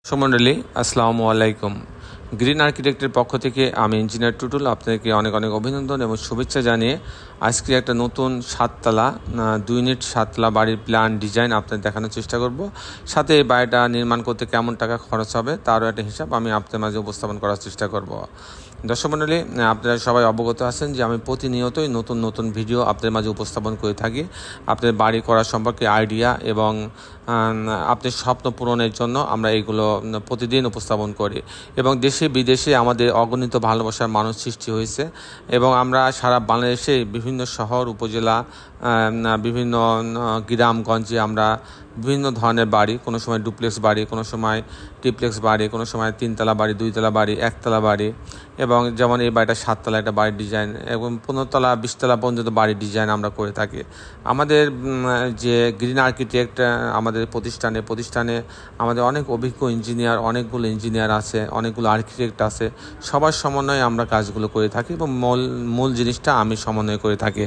সুমন্ডলী আসসালামু আলাইকুম। গ্রিন আর্কিটেক্টের পক্ষ থেকে আমি ইঞ্জিনিয়ার টুটুল আপনাদেরকে অনেক অনেক অভিনন্দন এবং শুভেচ্ছা জানিয়ে আজকে একটা নতুন 7 তলা 2 ইউনিট 7 তলা বাড়ির প্ল্যান ডিজাইন আপনাদের দেখানোর চেষ্টা করব। সাথে এই বাড়িটা নির্মাণ করতে কেমন টাকা খরচ হবে তারও একটা হিসাব আমি আপনাদের মাঝে উপস্থাপন করার চেষ্টা করব। দর্শক মণ্ডলী, আপনারা সবাই অবগত আছেন যে আমি প্রতিনিয়তই নতুন নতুন ভিডিও আপনাদের মাঝে উপস্থাপন করে থাকি আপনাদের বাড়ি করা সম্পর্কে আইডিয়া এবং আপনার স্বপ্ন পূরণের জন্য আমরা এইগুলো প্রতিদিন উপস্থাপন করি এবং দেশে বিদেশে আমাদের অগণিত ভালোবাসার মানুষ সৃষ্টি হয়েছে এবং আমরা সারা বাংলাদেশে বিভিন্ন শহর উপজেলা বিভিন্ন গ্রামগঞ্জে আমরা বিভিন্ন ধরনের বাড়ি, কোনো সময় ডুপ্লেক্স বাড়ি, কোনো সময় ট্রিপ্লেক্স বাড়ি, কোনো সময় 3 তলা বাড়ি, 2 তলা বাড়ি, 1 তলা বাড়ি এবং যেমন এই বাড়িটা 7 তলা একটা বাড়ির ডিজাইন এবং 15 তলা 20 তলা পর্যন্ত বাড়ির ডিজাইন আমরা করে থাকি। আমাদের যে গ্রিন আর্কিটেক্ট আমাদের প্রতিষ্ঠানে আমাদের অনেক অভিজ্ঞ ইঞ্জিনিয়ার, অনেকগুলো ইঞ্জিনিয়ার আছে, অনেকগুলো আর্কিটেক্ট আছে, সবার সমন্বয়ে আমরা কাজগুলো করে থাকি এবং মূল জিনিসটা আমি সমন্বয় করে থাকি।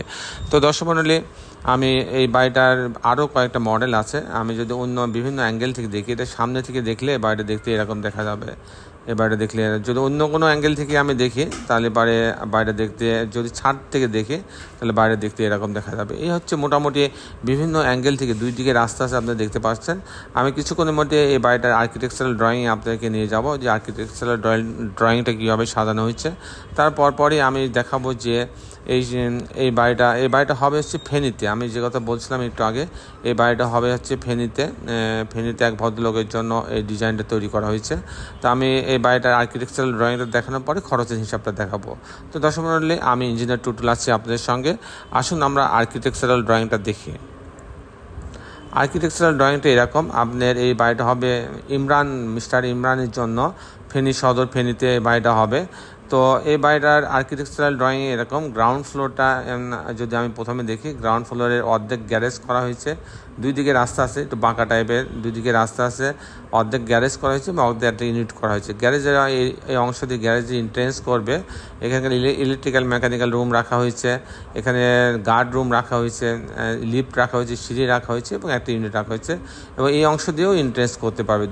তো দর্শক মণ্ডলী, আমি এই বাড়িটার আরও কয়েকটা মডেল আছে। আমি যদি অন্য বিভিন্ন অ্যাঙ্গেল থেকে দেখি, এটা সামনে থেকে দেখলে বাড়িটা দেখতে এরকম দেখা যাবে। এই বাড়িটা দেখলে যদি অন্য কোনো অ্যাঙ্গেল থেকে আমি দেখি তাহলে বাড়িটা দেখতে, যদি ছাদ থেকে দেখি তাহলে বাড়িটা দেখতে এরকম দেখা যাবে। এই হচ্ছে মোটামুটি বিভিন্ন অ্যাঙ্গেল থেকে দুই দিকে রাস্তা আছে, আপনারা দেখতে পাচ্ছেন। আমি কিছুক্ষণের মধ্যে এই বাড়িটার আর্কিটেকচারাল ড্রয়িং আপনাদেরকে নিয়ে যাব যে আর্কিটেকচারাল ড্রয়িংটা কীভাবে সাজানো হয়েছে। তারপরই আমি দেখাবো যে এই বাড়িটা হবে হচ্ছে ফেনীতে। আমি যে কথা বলছিলাম একটু আগে, এই বাড়িটা হবে হচ্ছে ফেনীতে এক ভদ্রলোকের জন্য এই ডিজাইনটা তৈরি করা হয়েছে। তো আমি এই বাড়িটার আর্কিটেকচারাল ড্রয়িংটা দেখানোর পরে খরচের হিসাবটা দেখাবো। তো দর্শক মণ্ডলী, আমি ইঞ্জিনিয়ার টুটুল আছি আপনাদের সঙ্গে। আসুন আমরা আর্কিটেকচারাল ড্রয়িংটা দেখি। আর্কিটেকচারাল ড্রয়িংটা এরকম, আপনার এই বাড়িটা হবে মিস্টার ইমরানের জন্য ফেনীতে এই বাড়িটা হবে। তো এই বাড়িটার আর্কিটেকচারাল ড্রয়িং এরকম, গ্রাউন্ড ফ্লোরটা যদি আমি প্রথমে দেখি, গ্রাউন্ড ফ্লোরের অর্ধেক গ্যারেজ করা হয়েছে, দুই দিকে রাস্তা আছে, একটু বাঁকা টাইপের দুই দিকে রাস্তা আছে, অর্ধেক গ্যারেজ করা হয়েছে এবং অর্ধেক একটা ইউনিট করা হয়েছে। গ্যারেজের এই অংশ দিয়ে গ্যারেজে এন্ট্রেন্স করবে, এখানকার ইলেকট্রিক্যাল মেকানিক্যাল রুম রাখা হয়েছে, এখানে গার্ড রুম রাখা হয়েছে, লিফট রাখা হয়েছে, সিঁড়ি রাখা হয়েছে এবং একটা ইউনিট রাখা হয়েছে এবং এই অংশ দিয়েও এন্ট্রেন্স করতে পারবে,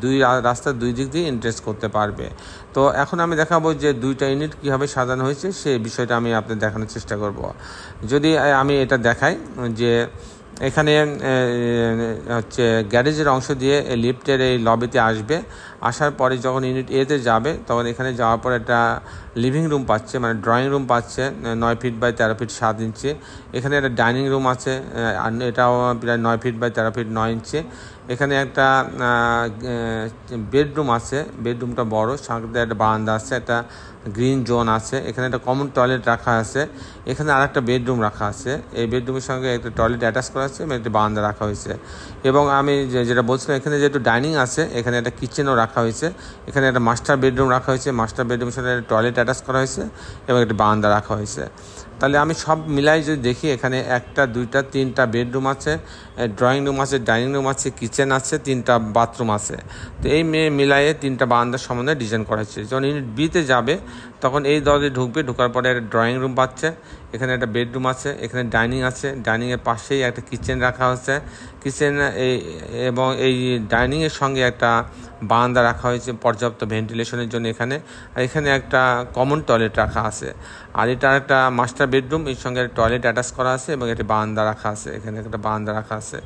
রাস্তার দুই দিক দিয়ে এন্ট্রেন্স করতে পারবে। তো এখন আমি দেখাবো যে দুইটা ইউনিট কীভাবে সাজানো হয়েছে সেই বিষয়টা আমি আপনাদের দেখানোর চেষ্টা করব। যদি আমি এটা দেখাই যে এখানে হচ্ছে গ্যারেজের অংশ দিয়ে লিফটের এই লবিতে আসবে, আসার পরে যখন ইউনিট এতে যাবে তখন এখানে যাওয়ার পর একটা লিভিং রুম পাচ্ছে, মানে ড্রয়িং রুম পাচ্ছে 9 ফিট বাই 13 ফিট 7 ইঞ্চি। এখানে একটা ডাইনিং রুম আছে, এটাও প্রায় 9 ফিট বাই 13 ফিট 9 ইঞ্চি। এখানে একটা বেডরুম আছে, বেডরুমটা বড়, সাথে একটা বারান্দা আছে, একটা গ্রিন জোন আছে, এখানে একটা কমন টয়লেট রাখা আছে, এখানে আর একটা বেডরুম রাখা আছে, এই বেডরুমের সঙ্গে একটা টয়লেট অ্যাটাচ করা আছে এবং একটা বারান্দা রাখা হয়েছে। এবং আমি যেটা বলছিলাম, এখানে যেহেতু ডাইনিং আছে, এখানে একটা কিচেনও রাখা হয়েছে, এখানে একটা মাস্টার বেডরুম রাখা হয়েছে, মাস্টার বেডরুমের সাথে একটা টয়লেট অ্যাটাচ করা হয়েছে এবং একটা বারান্দা রাখা হয়েছে। তাহলে আমি সব মিলাই যদি দেখি, এখানে 1টা 2টা 3টা বেডরুম আছে, ড্রয়িং রুম আছে, ডাইনিং রুম আছে, কিচেন আছে, 3টা বাথরুম আছে। তো এই মিলাইয়ে 3টা বারান্দার সম্বন্ধে ডিজাইন করা হয়েছে। যখন ইউনিট বিতে যাবে তখন এই দরজায় ঢুকবে, ঢোকার পরে একটা ড্রয়িং রুম পাচ্ছে, এখানে একটা বেডরুম আছে, এখানে ডাইনিং আছে, ডাইনিংয়ের পাশেই একটা কিচেন রাখা হয়েছে, এবং এই ডাইনিংয়ের সঙ্গে একটা বারান্দা রাখা হয়েছে পর্যাপ্ত ভেন্টিলেশনের জন্য এখানে, আর এখানে একটা কমন টয়লেট রাখা আছে। আর এটা একটা মাস্টার বেডরুম, এর সঙ্গে টয়লেট অ্যাটাচ করা আছে এবং একটা বারান্দা রাখা আছে, এখানে একটা বারান্দা রাখা আছে।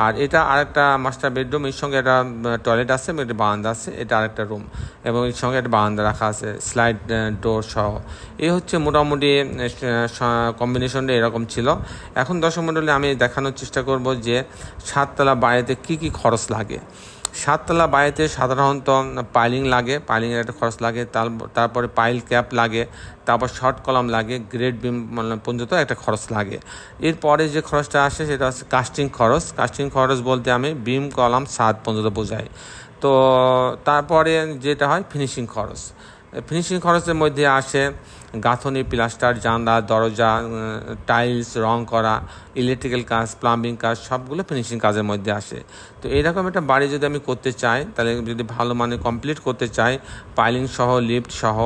আর এটা আরেকটা মাস্টার বেডরুম, এর সঙ্গে একটা টয়লেট আছে এবং একটা বারান্দা আছে, এটা আরেকটা রুম এবং এর সঙ্গে একটা বারান্দা রাখা আছে স্লাইড ডোর সহ। এই হচ্ছে মোটামুটি কম্বিনেশনটা এরকম ছিল। এখন দর্শক মণ্ডলী, আমি দেখানোর চেষ্টা করব যে 7 তলা বাড়িতে কী কী খরচ লাগে। 7 তলা বাড়িতে সাধারণত পাইলিং লাগে, পাইলিংয়ের একটা খরচ লাগে, তারপরে পাইল ক্যাপ লাগে, তারপর শর্ট কলাম লাগে, গ্রেড বিম পর্যন্ত একটা খরচ লাগে। এরপরে যে খরচটা আসে সেটা হচ্ছে কাস্টিং খরচ বলতে আমি বিম কলাম ছাদ পর্যন্ত বোঝাই। তো তারপরে যেটা হয় ফিনিশিং খরচের মধ্যে আসে গাঁথনি, প্লাস্টার, জানলা, দরজা, টাইলস, রং করা, ইলেকট্রিক্যাল কাজ, প্লাম্বিং কাজ সবগুলো ফিনিশিং কাজের মধ্যে আসে। তো এইরকম একটা বাড়ি যদি আমি করতে চাই, তাহলে যদি ভালো মানে কমপ্লিট করতে চাই পাইলিং সহ, লিফট সহ,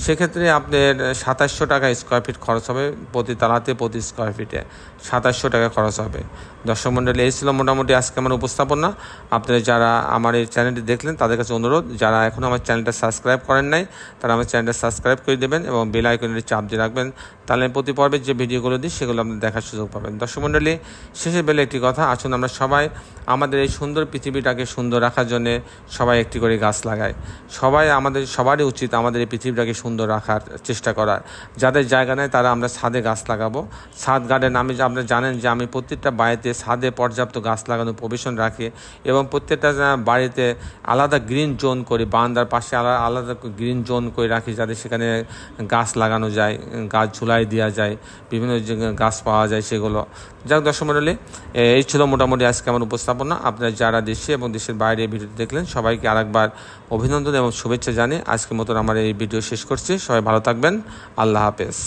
সেক্ষেত্রে আপনার 2700 টাকা স্কোয়ার ফিট খরচ হবে প্রতি তালাতে, প্রতি স্কোয়ার ফিটে 2700 টাকা খরচ হবে। দর্শক মণ্ডলী, এই ছিল মোটামুটি আজকে আমার উপস্থাপনা। আপনারা যারা আমার এই চ্যানেলটি দেখলেন তাদের কাছে অনুরোধ, যারা এখনও আমার চ্যানেলটা সাবস্ক্রাইব করেন নাই তারা আমার চ্যানেলটা সাবস্ক্রাইব করে দেবেন এবং বেল আইকনের চাপ দিয়ে রাখবেন, তাহলে প্রতি পর্বে যে ভিডিওগুলো দিই সেগুলো আপনি দেখার সুযোগ পাবেন। দর্শক মণ্ডলী, শেষে বেলে একটি কথা, আসুন আমরা সবাই আমাদের এই সুন্দর পৃথিবীটাকে সুন্দর রাখার জন্যে সবাই একটি করে গাছ লাগাই। সবারই উচিত আমাদের এই পৃথিবীটাকে সুন্দর রাখার চেষ্টা করার। যাদের জায়গা নেই তারা আমরা ছাদে গাছ লাগাবো। ছাদ গার্ডেন, আপনারা জানেন যে আমি প্রত্যেকটা বাড়িতে ছাদে পর্যাপ্ত গাছ লাগানোর প্রভিশন রাখি এবং প্রত্যেকটা বাড়িতে আলাদা গ্রিন জোন করি, বারান্দার পাশে আলাদা গ্রিন জোন করে রাখি, যাতে সেখানে গাছ লাগানো যায়, গাছ ঝুলাই দেওয়া যায়, বিভিন্ন গাছ পাওয়া যায় সেগুলো। যাক দর্শক মণ্ডলী, এই ছিল মোটামুটি আজকে আমার উপস্থাপনা। আপনারা যারা দেশে এবং দেশের বাইরে ভিডিওটি দেখলেন সবাইকে আরেকবার অভিনন্দন এবং শুভেচ্ছা জানিয়ে আজকের মতন আমার এই ভিডিও শেষ করছি। সবাই ভালো থাকবেন। আল্লাহ হাফেজ।